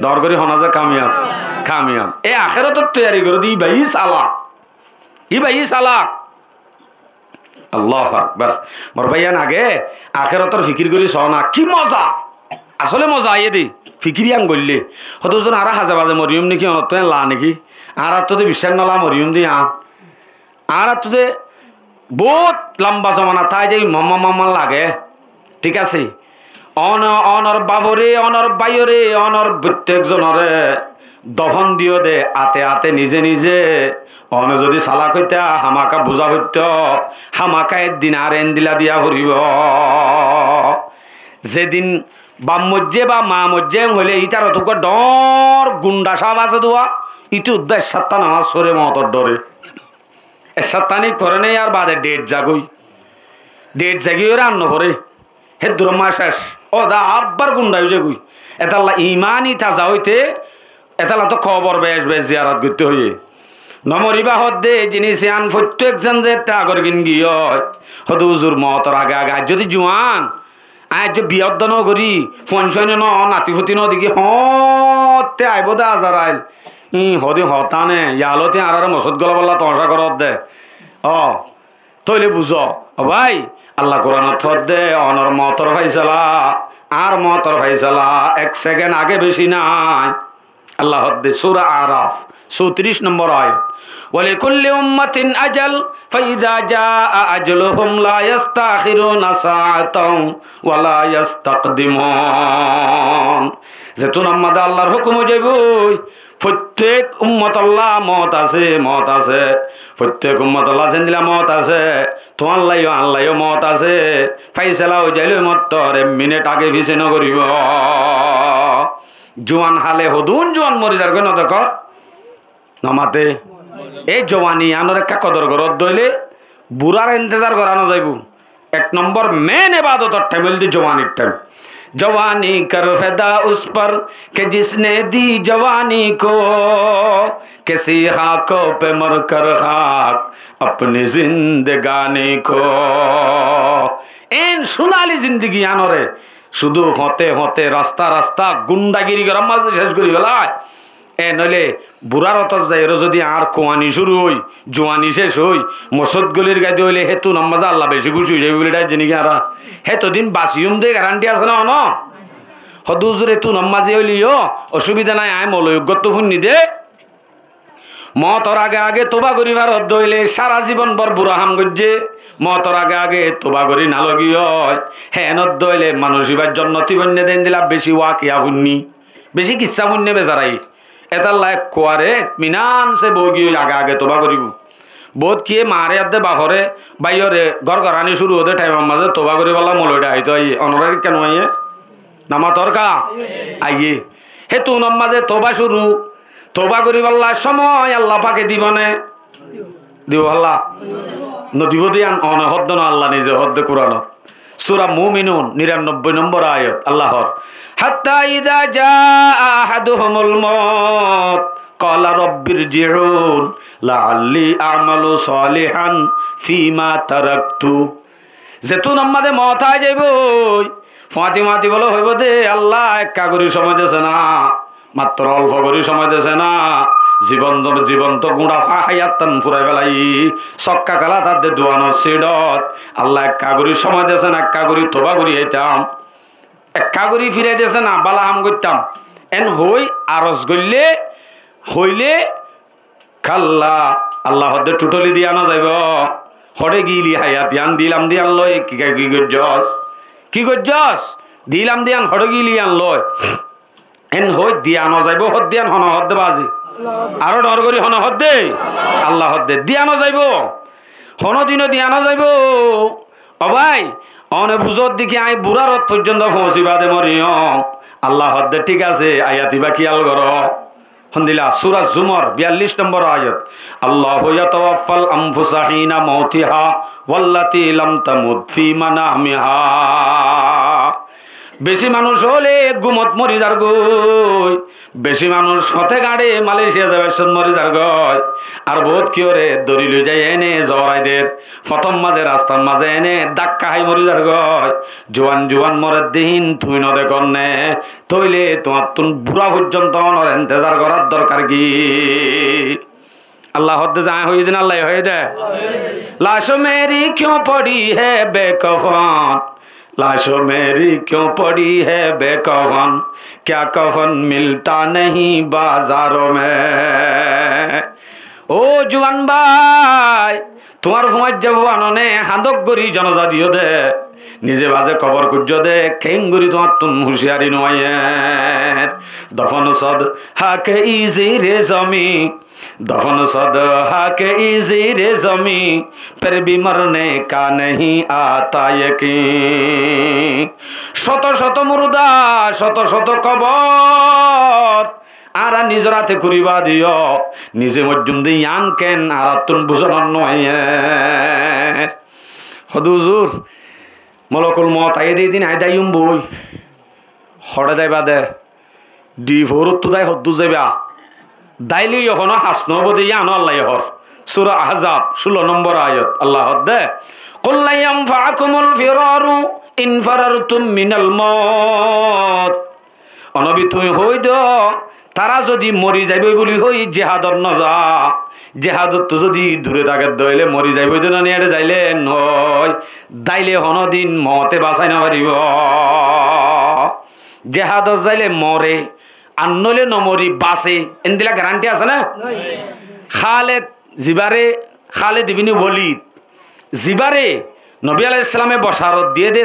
ডর করি হনা যে কামিয়াব কামিয়াব এ আখিরাতত তৈয়ারি করে দি ইবাই সালা আল্লাহু আকবার মোর ভাইয়ান আগে আখিরাতর ফিকির করি সনা কি মজা আসলে মজা আইয়ে দি ফিকিরিয়ান গললে হতজন আর হাজা বাজে মরিয়ম নাকি অনত লা নাকি আর তো বিশ্বাস নলা মরিয়ম দি আর তোদের বহুত লম্বা জমানা তাই যে মামা লাগে ঠিক আছে অনর বাবরে অনর বাইরে অনর প্রত্যেকজনরে দফন দিও দে আতে আতে নিজে নিজে অন যদি চালাক হইতা হামাকা বুঝা হইত হামাকা একদিন আর এন দিলা দিয়া ফুরিব যেদিন বাম মজ্জে বা মা মজ্জে হইলে ইটার অতক ডর গুন্ডা সাপ আছে দোয়া ইটো উদ্দেশ্য সাত্তা নামাজ সরে মতর ডরে সাত্তানি করে নেই আর বাদে ডেট জাগি রান্ন করে হে দুরমা শেষ ও দা আব্বার গুন্ডাই যে গুই এতাল্লা ইমানই তাজা হইতে এতালা তো খবর বেশ জিয়ারাত করতে হইয়ে নমরিবা হদ দে জিনিস আন প্রত্যেকজন যে আগর কিন গিয়ে হদু হুজুর মতর আগে আগে আজ যদি জুয়ান আজ যে বিয়ত ন করি ফোন ন নাতি ফুতি ন দেখি হতে আইব দে আজার আইল হদি হতানে ইয়ালতে আর মসদ গলা বললা তমসা করত দে তৈলে বুঝ ভাই আল্লাহ কোরআন থর দে অনর মতর ফাইসালা আর মতর ফাইসালা 1 সেকেন্ড আগে বেশি নাই আল্লাহ হদ্দে সূরা আরাফ 34 নম্বর আয়াত ওয়ালিকুল্লি উম্মাতিন আজাল ফাইযা জাআ আজলুহুম লা ইস্তাখিরুনা সাআতাও ওয়া লা ইস্তাকদিমুন যেতুন আমাদের আল্লাহর হুকুম যাইবই প্রত্যেক উম্মত আল্লাহ মত আছে প্রত্যেক উম্মত আল্লাহ জিন্দিলা মত আছে তো আল্লাহও মত আছে ফাইসালা হয়ে যাইলে মত তোর মিনিট আগে পিছে নকরিব জোয়ান হালে হদুন জোয়ান মরি যার কেন দেখ নমাতে এই জওয়ানি আনোর একটা কদর ঘরত দইলে বুড়ার ইন্তজার করানো যাইব এক নম্বর মেন ইবাদতর টাইম হইল জওয়ানির টাইম जवानी कर फैदा उस पर कि जिसने दी जवानी को किसी खाकों पे मर कर खाक अपनी जिंदगानी को एन सोनाली जिंदगी आनरे शुद्ध होते होते रास्ता रास्ता गुंडागिरी गरम माज शेष करी बेलाय এ নইলে বুড়ার অত যাই যদি আর কোয়ানি শুরু হই জোয়ানি শেষ হই মসজিদ গলির গাইতে হইলে হেতু নামাজা আল্লাহ বেশি খুশি হয়ে যাবে বলে জানি কি আর হেতু দিন বাসিউম দে গ্যারান্টি আছে না ন হদুজুর হেতু নামাজে হইলিও অসুবিধা নাই আয় মলয়োগ্যত ফুন্নি দে মতর আগে আগে তোবা করিবার অর্ধ হইলে সারা জীবন বর বুড়া হাম গজ্জে মতর আগে আগে তোবা করি না লগি হয় হ্যাঁ নদ্দ হইলে মানুষিবার জন্য তিবন্যে দেন দিলা বেশি ওয়াকিয়া ফুন্নি বেশি কিচ্ছা ফুন্নে বেচারাই এটার লাইক কোয়ারে মিনান সে বগি আগে আগে তোবা করিব বহুত কিয়ে মারে আদে বাহরে বাইরে ঘর ঘরানি শুরু হতে টাইমের মাঝে তোবা করি বলা মলইটা আইতো আই অনরারি কেন আইয়ে নামা তরকা আইয়ে হে তু মাঝে তোবা শুরু তোবা করি বললা সময় আল্লাহ পাকে দিবনে দিব আল্লাহ নদিব দিয়ান অনহদ্দ না আল্লাহ নিজে হদ্দে কোরআনত সূরা মুমিনুন 99 নম্বর আয়াত আল্লাহর হাত্তা ইযা জাআ আহাদুহুমুল মাউত ক্বালা রাব্বিরজিউন লাআল্লি আমালু সালিহান ফিমা তারাকতু যেতুন আমাদের মতায় যাইব ফাতিমাতি বলো হইব দে আল্লাহ একা করি সময় দেছে না মাত্র অল্প করি সময় দেছে না জীবন্ত গুঁড়া হায়াতান ফুরাই পেলাই চক্কা কালা তাদের দোয়ানো সিডত আল্লাহ এক কাগরি সময় দিয়েছেন এক কাগরি তোবা করি হইতাম এক কাগরি ফিরাই দিয়েছে না বালা হাম করতাম এন হই আরজ গইলে হইলে খাল্লা আল্লাহ হদে টুটলি দিয়া না যাইব হরে গিলি হায়াত ইয়ান দিলাম দিয়ান লয় কি গজ্জস দিলাম দিয়ান হরে গিলি আন লয় এন হই দিয়া না যাইব হদ দিয়ান হন হদ বাজি আরো ডর করি হন হদ্দে আল্লাহ হদ্দে দিয়ানো যাইব হন দিনও দিয়ানো যাইব অবাই অনে বুঝত দেখি আই বুড়ার পর্যন্ত পৌঁছিবা দে মরিও আল্লাহ হদ্দে ঠিক আছে আয়াতিবা কিয়াল কর হন্দিলা সূরা জুমর 42 নম্বর আয়াত আল্লাহু ইয়াতাওয়াফাল আনফুসা হিনা মাউতিহা ওয়াল্লাতী লাম তামুত ফি মানামিহা বেশি মানুষ হলে গুমত মরি যার গই বেশি মানুষ হতে গাড়ে মালয়েশিয়া যাবে মরি যার গয় আর বহুত কি ওরে দড়ি লই যায় এনে জরাইদের প্রথম মাঝে রাস্তার মাঝে এনে ধাক্কা হাই মরি যার গয় জোয়ান মরে দিন তুই ন দেখন নে তইলে তোমার তুন বুড়া পর্যন্ত অনর ইন্তজার করার দরকার কি अल्लाह हद जाए हुई दिन अल्लाह हो दे लाशो मेरी क्यों पड़ी है बेकफन लाशो मेरी क्यों पड़ी है बेकफन क्या कफन मिलता नहीं बाजारों में ओ जुआन भाई तुम्हार फुमार जवानने हांदक गरी जनजा दियो दे निजे बाजे कबर कुज्जो दे खेंगुरी तुम्हार तुम हुशियारी नोये दफन सद हाके इजी रे जमी दफन सद हाके इजी रे जमी पर भी मरने का नहीं आता यकीन शत शत मुर्दा शत शत कबर आरा निजराते कुरिबा दियो निजे मज्जुम दे यान केन आरा तुन बुझन नये हदुजुर मलकुल मौत आये दे दिन आयदा युम बोई हड़े जाइबा दे डी फोरत तो दाय हद्दु जाइबा दाइली यखनो हासनो बदे यानो अल्लाह यहर सूरा अहजाब 16 नंबर आयत अल्लाह हद्दे कुल ला यनफाकुमुल फिरारु इन फररतुम मिनल मौत अनबी तुई हई दो तारा जदि मरि जाइबे बोली हई जिहादर न जा जिहादत तो जदि दूरे थाके दइले मरि जाइबे दिन निये जाइले नय दाइले हन दिन मौते बाँचाइ ना पारिब जिहादत जाइले मरे আনলে নমরি বাসে এনদিলা গ্যারান্টি আছে না খালেদ জিবারে খালেদ ইবনে ওয়ালিদ জিবারে নবী আলাইহিস সালামে বশারত দিয়ে দে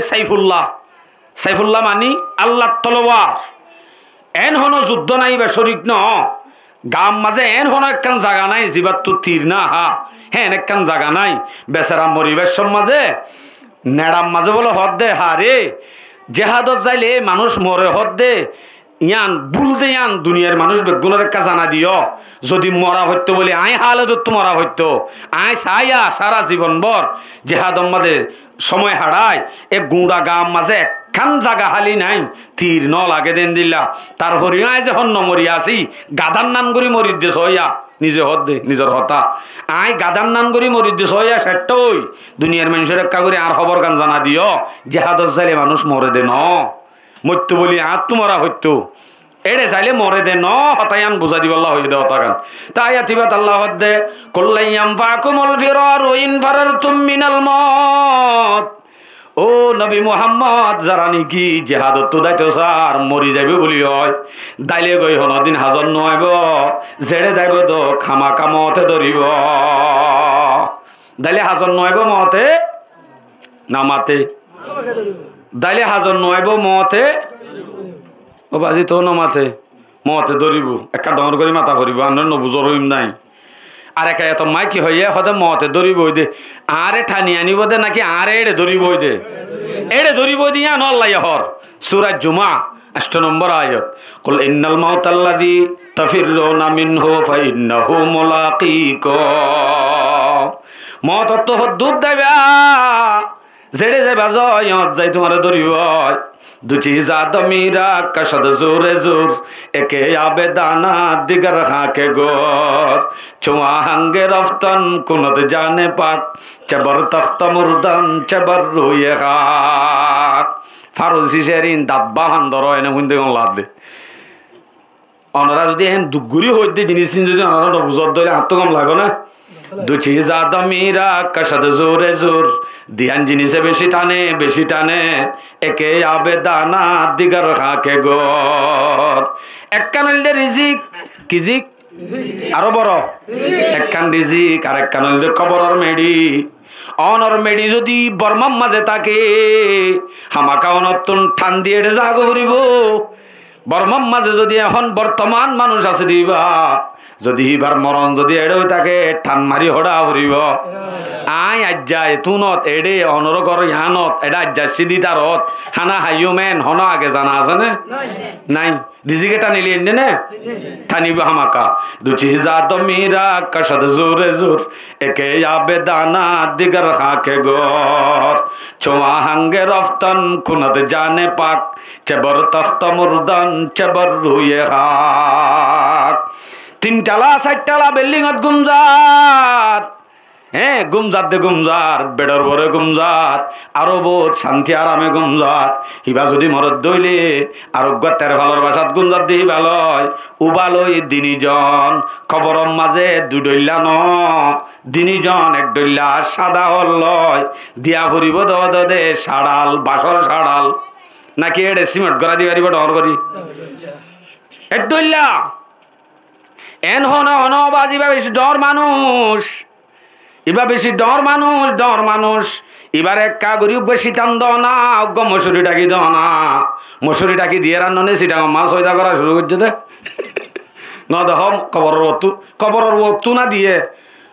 সাইফুল্লাহ মানি আল্লাহর তলোয়ার এন হন যুদ্ধ নাই বা শরিক ন গাম মাঝে এন হন একখান জায়গা নাই জিবার তো তীর না হা হ্যাঁ একখান জায়গা নাই বেচারা মরিবেশর মাঝে নেড়াম মাঝে বলে হদ দে হা রে জেহাদত যাইলে মানুষ মরে হদ দে ইয়ান বুল দে ইয়ান দুনিয়ার মানুষ বেগুনের একটা জানা দিও যদি মরা হইতো বলে আই হালে যত মরা হইতো আই চাইয়া সারা জীবন ভর জেহাদম মাঝে সময় হারায় এ গুঁড়া গাম মাঝে একখান জায়গা হালি নাই তীর ন লাগে দেন দিল্লা তারপরে আয় যখন নমরি আসি গাদার নান করি মরির দেশ হইয়া নিজে হদ দে নিজের হতা আই গাদার নান করি মরির দেশ হইয়া সেটা ওই দুনিয়ার মানুষের একটা করে আর খবর গান জানা দিও জেহাদত যাইলে মানুষ মরে দে ন মরতো বলি আর তো মরা হইতো এড়ে চাইলে মরে দে ন হতায়ান বুঝা দিব আল্লাহ হইদে হতাকান তাই আতিবাত আল্লাহ দে কুল্লাইয়াম ফাকুমুল ফিরার ইন ফারারতুম মিনাল মত ও নবী মুহাম্মদ যারা নাকি জেহাদত তো দাইতো স্যার মরি যাবে বলি হয় দাইলে গই হনদিন হাজর নয়ব জেড়ে যাইব তো খামাকা মতে ধরিব দাইলে হাজর নয়ব মতে নামাতে দাইলে হাজর নয়ব মতে ও বাজি তো নমাতে মতে ধরিব একটা ডর করে মাথা করিব আন্নার নবুজর হইম নাই আর একা এত মাইকি হইয়ে হতে মতে ধরিব দে আরে ঠানি আনিব দে নাকি আরে এড়ে ধরিব দে এড়ে ধরিব দিয়া নল্লাই হর সূরা জুমা 8 নম্বর আয়াত কুল ইন্নাল মাউতাল্লাযী তাফিরুনা মিনহু ফাইন্নাহু মুলাকীকুম মত তো দুধ দেবা জেড়ে যাইবা জয়ত যাই তোমার ধরিব দুচি জাদমিরা কশদ জোরে জোর একে আবে দানা দিগর খাকে গোর চুয়া হাঙ্গে রফতন কুনত জানে পাক চবর তখ্ত মুরদান চবর রুয়ে খাক ফারুসি শেরিন দাব্বা হান্দর এনে হুন্দে গন লাদ দে অনরা যদি এন দুগুরি হইতে জিনিস যদি অনরা বুঝত দলে আত্ম কম লাগো না দুচি জাদমিরা কশদ জোরে জোর দিয়ান জিনিসে বেশি টানে একে আবে দানা দিগর খাকে গোর একখান হইলে রিজিক কিজিক আরো বড় একখান রিজিক আর একখান হইলে খবরের মেডি অনর মেডি যদি বর্মার মাঝে থাকে হামাকা অনতুন ঠান দিয়ে জাগো ফুরিব বর্মার মাঝে যদি এখন বর্তমান মানুষ আছে দিবা যদি হিবার মরণ যদি এড়ে থাকে ঠান মারি হড়া ফুরিব আই আজ্জা এতুনত এড়ে অনরকর ইহানত এটা আজ্জা সিদি তারত হানা হাইও মেন হন আগে জানা আছে না নাই রিজিকে টানিলি এনে নে টানিব হামাকা দুচি জাত মিরা কশদ জোরে জোর একে আবে দানা দিগর খাকে গোর ছোয়া হাঙ্গে রফতন খুনত জানে পাক চেবর তখ্ত মুরদান চেবর রুয়ে খাক 3 টালা 4 টালা বিল্ডিংত গুমজার হ্যাঁ গুমজার দে গুমজার বেডর বরে গুমজার আরো বহুত শান্তি আরামে গুমজার হিবা যদি মরদ দইলে আরোগ্য তের ভালোর বাসাত গুমজার দিহি ভালয় উবালই দিনিজন খবরম মাঝে দুডইলা ন দিনিজন এক ডইলা সাদা হল লয় দিয়া ফুরিব দে সাড়াল বাসর সাড়াল নাকি এড়ে সিমেন্ট করা দিবারিব ডর করি এক ডইলা এন হন হন বাজিবা বেশি ডর মানুষ এবার বেশি ডর মানুষ এবার এক কাগরি বেশি টান দ না অজ্ঞ মশুরি ডাকি দ না মশুরি ডাকি দিয়ে রান্ননে সেটা মাছ হইতা করা শুরু করছে দে ন দেখ কবরের বস্তু না দিয়ে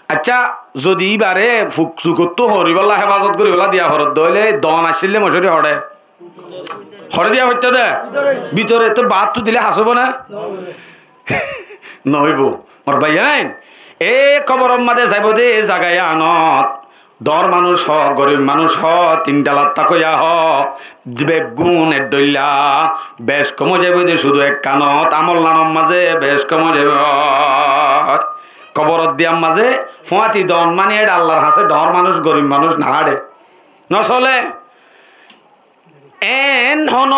আচ্ছা যদি এবারে ফুক চুকতো হরিবেলা হেফাজত করি বেলা দিয়া হরত দইলে দন আসলে মশুরি হরে দিয়া হইতে দে ভিতরে তো বাদ তো দিলে হাসব না নহইব মোর ভাই আইন এ কবরম মাদে যাইব দে জাগায় আনত ডর মানুষ হ গরিব মানুষ হ 3 টালার তাকইয়া হ বেগুন এর দইলা বেশ কম যাইব দে শুধু এক কানত আমল নানম মাঝে বেশ কম যাইব কবরত দিয়াম মাঝে ফুয়াতি দন মানে এটা আল্লাহর হাসে ডর মানুষ গরিব মানুষ না হাড়ে নচলে এন হন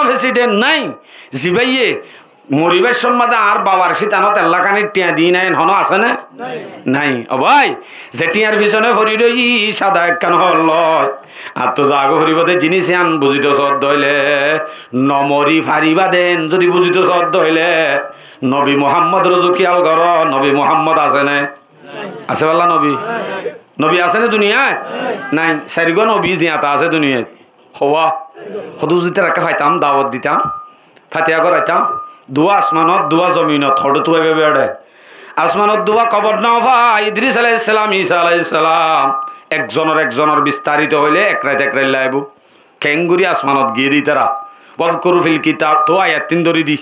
প্রেসিডেন্ট নাই জিবাইয়ে মরিবের সম্মাদে আর বাবার শীতানত এলাকানির টিয়া দিই নাই হন আছে না নাই ও ভাই যে টিয়ার পিছনে ভরি রই সাদা একখান হল আর তো জাগো হরিবদে জিনিস আন বুঝিত সদ্য হইলে নমরি ফারিবা দেন যদি বুঝিত সদ্য হইলে নবী মোহাম্মদ রজু খেয়াল কর নবী মোহাম্মদ আছে না আছে বললা নবী নবী আছে না দুনিয়ায় নাই চারিগো নবী জিয়াতা আছে দুনিয়ায় হওয়া সদু যদি রাখা খাইতাম দাওয়াত দিতাম ফাতিয়া করাইতাম দুয়া আসমানত দুয়া জমিনত হঠাৎ তুই বেড়ে আসমানত দুয়া কবর না ভাই ইদ্রিস আলাইহিসসালাম ঈসা আলাইহিসসালাম একজনের বিস্তারিত হইলে এক রাত লাইব খেঙ্গুরি আসমানত গিয়ে দিই তারা বদ করু ফিল কিতাব তো আয়াত তিন ধরি দি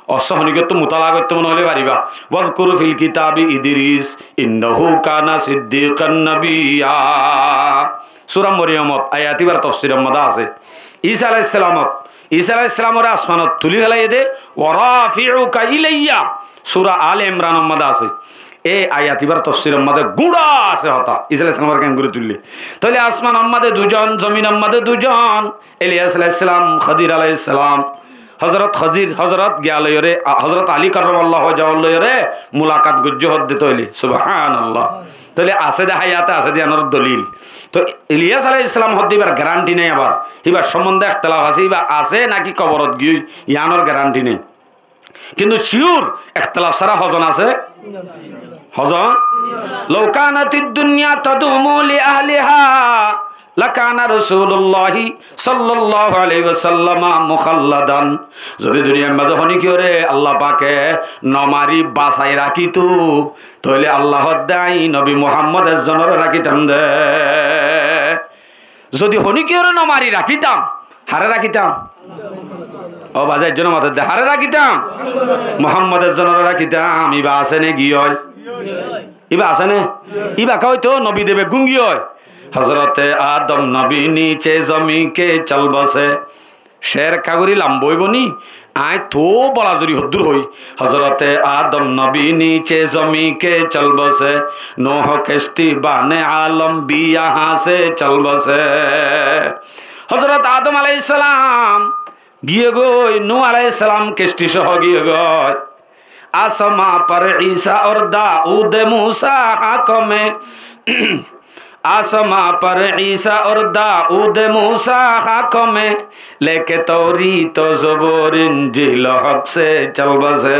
অসহনিকত তো মুতালা করতে মনে হলে পারিবা বদ করু ফিল কিতাবি ইদ্রিস ইন্নাহু কানা সিদ্দিকান নাবিয়্যা সূরা মরিয়মত আয়াতিবার তাফসীরের মধ্যে আছে ঈসা আলাইহিসসালামর আসমানত তুলি ফেলাই দে ওয়ারাফিউকা ইলাইয়া সূরা আলে ইমরানের মধ্যে আছে এই আয়াতিবার তাফসীরের মধ্যে গুড়া আছে হতা ঈসা আলাইহিস সালামের কেন করে তুললে তাহলে আসমানের মধ্যে দুজন জমিনের মধ্যে দুজন ইলিয়াস আলাইহিস সালাম খদির আলাইহিস সালাম হযরত খজির হযরত গিয়ালয়রে হযরত আলী কাররামাল্লাহু ওয়াজহারে মুলাকাত গজ্জ হদ্দে তৈলি সুবহানাল্লাহ তাহলে আছে দে হায়াতে আছে দিয়ানোর দলিল তো ইলিয়াস আলাইহিস সালাম হদ্দিবার গ্যারান্টি নেই আবার এবার সম্বন্ধে ইখতিলাফ আছে এবার আছে নাকি কবরত গিয়ে ইয়ানোর গ্যারান্টি নেই কিন্তু শিওর ইখতিলাফ ছাড়া হজন আছে হজন লাউ কানাতিদ দুনিয়া তাদুমু লি আহলিহা লাকানা রাসূলুল্লাহি সাল্লাল্লাহু আলাইহি ওয়াসাল্লাম মুখাল্লাদান যদি দুনিয়ার মাঝে হনি কি রে আল্লাহ পাকে নমারি বাসাই রাখিতু তাহলে আল্লাহ দাই নবী মুহাম্মদের জনরে রাখিতাম দে যদি হনি কি রে নমারি রাখিতাম হারে রাখিতাম ও বাজার জন্য মাথার দে হারে রাখিতাম মুহাম্মদের জনরে রাখিতাম ইবা আছে নে গি হয় ইবা আছে নে ইবা কই তো নবী দেবে গুঙ্গি হয় হজরতে আদম নবী নিচে জমিকে চল বসে শের কাগুরি লাম্বইবনি আয় তো বলা জুরি হদ্দুর হই হজরতে আদম নবী নিচে জমিকে চল বসে নোহ কেষ্টি বানে আলম বি यहाँ से चल बसे হজরত আদম আলাইহিস সালাম গিয়ে গই নূহ আলাইহিস সালাম কেষ্টি সহ গিয়ে গই आसमां पर ईसा और दाऊद मूसा हाकों में आसमां पर ईसा और दाऊद मूसा हाकों में लेके तौरीत तो ज़बूर इंजील हक से चल बसे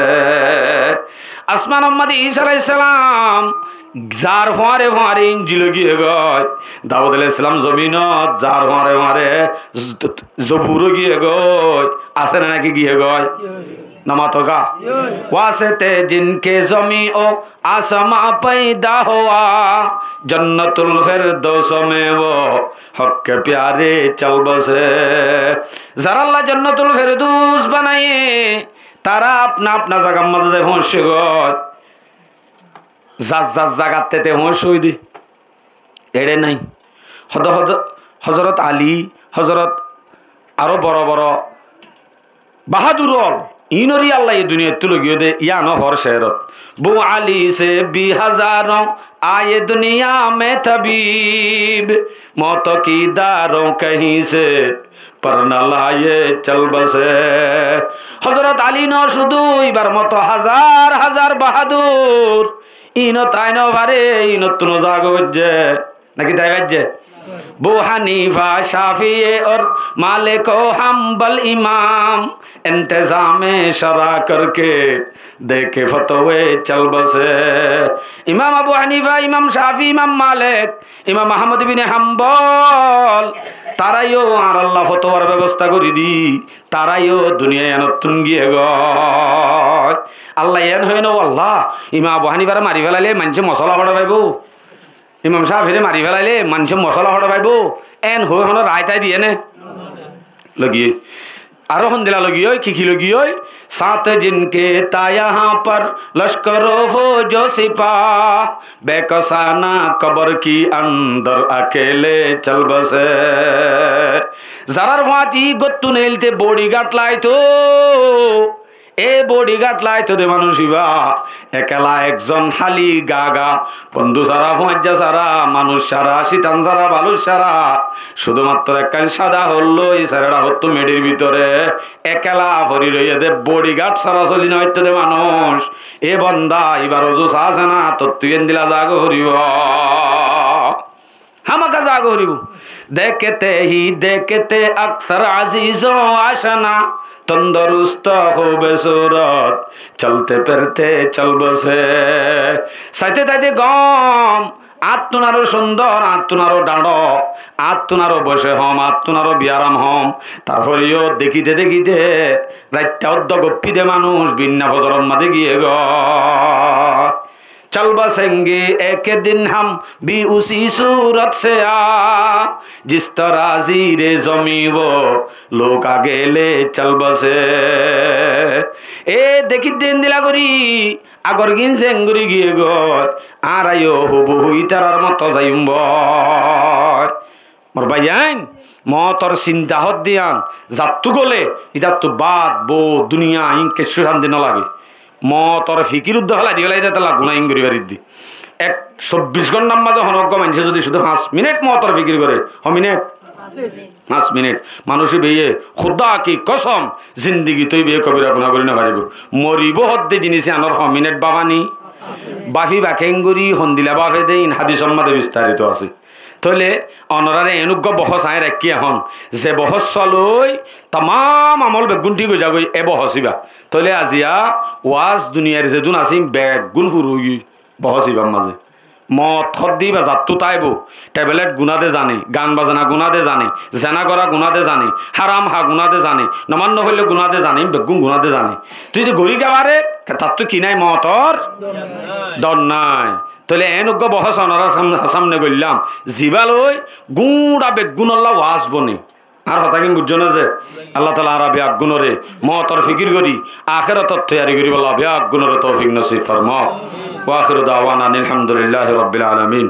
आसमान मद ईसा अलैहिस सलाम जार फारे इंजील गिए गए दाऊद अलैहिस सलाम जमीनत जार फारे ज़बूर गिए गए आसमान नाकी गिए गए नमातो का वास्ते जिनके जमी ओ आसमां पैदा हुआ जन्नतुल फिरदौस में वो हक के प्यारे चल बसे जरा अल्लाह जन्नतुल फिरदौस बनाए तारा अपना अपना जगह मदद पहुंच गए जात जगाते ते पहुंच दी एड़े नहीं हजरत आली हजरत आरो बड़ो बड़ो बहादुर इनोरी अल्लाह ये दुनिया तुल गयो दे या न हर शहरत बो अली से भी हजारों आए दुनिया में तबीब मौत की दारों कहीं से पर न लाए चल बसे हजरत अली न शुदु इबार मत हजार हजार बहादुर इनो ताइनो बारे इनो तुनो जागो बज्जे नाकि ताइ बज्जे बो हनीफा शाफी और मालिक हम्बल इमाम इंतजाम शरा करके देखे फतवे चल बसे इमाम अबू हनीफा इमाम शाफी इमाम मालिक इमाम अहमद बिन हम्बल तारायो आर अल्लाह फतवार व्यवस्था करी दी तारायो दुनिया नतुन गिए गय अल्लाह एन हय न अल्लाह इमाम अबू हनीफा मारि फेलाइले मानसे मसला बड़ा पाइबो इमाम शाफिरे मारि फेलाइले मानसे मसला हड़ा पाइबो एन हो हन रायताय दिए ने लगिए आरो हंदिला लगिए खिखी लगिए साथ जिनके ता यहाँ पर लश्करो हो जो सिपाह बेकसाना कब्र की अंदर अकेले चल बसे जरार फाती गोत्तु नेलते बॉडी गार्ड लाई तो এ বডিগার্ড লাইতো দে মানুষ ইবা একলা একজন হালি গা বন্ধু সারা ফোঁজা সারা মানুষ সারা শীতান সারা বালুর সারা শুধুমাত্র একখান সাদা হলো এই সারাটা হতো মেডির ভিতরে একলা ভরি রইয়া দে বডিগার্ড সারা চলি নয়তো দে মানুষ এ বন্দা এবার অজু আছে না তোর তুই দিলা জাগ হরিব হামাকা জাগ হরিব দেখতে अक्सर अजीजो आशना तंदुरुस्त हो बेसूरत चलते फिरते चल बसे साइते ताइते गम आत्मनारो सुंदर आत्मनारो डाँड आत्मनारो बसे हम आत्मनारो बियाराम हम तारपरेও देखिते रात अद्ध गप्पी दे मानुष बिन्ना फजरम मादे गिए ग चल बसेंगे एक दिन हम भी उसी सूरत से जिस तरह जीरे जमी वो लोग आगे ले चल बसे ए देखी दिन दिला करी আগর গিন জেঙ্গুরি গিয়ে গর আর আইও হবু হুই তারার মতো যাইম মোর ভাইয়াইন মতর চিন্তা হত দিয়ান যাত্তু গলে ইদাত্তু বাদ বো দুনিয়া ইনকে সুশান্তি ন লাগে মতর ফিকির উদ্ধ হলাই দি গলাই তালা গুনাইন করি বাড়ি এক 24 ঘন্টার মাঝে হনজ্ঞ মানুষে যদি শুধু 5 মিনিট মতর ফিকির করে 5 মিনিট মানুষ বেয়ে খুদা কি কসম জিন্দগি তুই বিয়ে কবিরা গুণা করি না পারিব মরিব হদ্দে জিনিস আনর 5 মিনিট বাবানি বাফি বাকেঙ্গুরি হন্দিলা বাফে দেই হাদিস সম্মাদে বিস্তারিত আছে তাহলে অনরারে এনুজ্ঞ বহস আয় রাখি এখন যে বহস চলই তাম আমল বেগুন ঠিক হয়ে যাগই এ বহসিবা তাহলে আজিয়া ওয়াজ দুনিয়ার যেদুন আসিম বেগুন হুরুই বহসিবার মাঝে মদ খদ্দি বা যাত্তু তাইব ট্যাবলেট গুনাদে জানে গান বাজানা গুনাদে জানে জেনা করা গুনাদে জানে হারাম হা গুনাদে জানে নমান্য হইলে গুনাদে জানে বেগুন গুনাদে জানে তুই যদি গড়ি গাবারে তার তো কি নাই মতর ডর নাই তাহলে এনুজ্ঞ বহস অনারা সামনে করলাম জিবালই গুড়া বেগুনল্লা ওয়াজ বনে আর হতা কিন বুঝছো না যে আল্লাহ তালা আর বেগুনরে মতর ফিকির করি আখেরাত তৈয়ারি করি বলা বেগুনরে তৌফিক নসিব ফরমাও ওয়া আখিরু দাওয়ানা আলহামদুলিল্লাহি রাব্বিল আলামিন।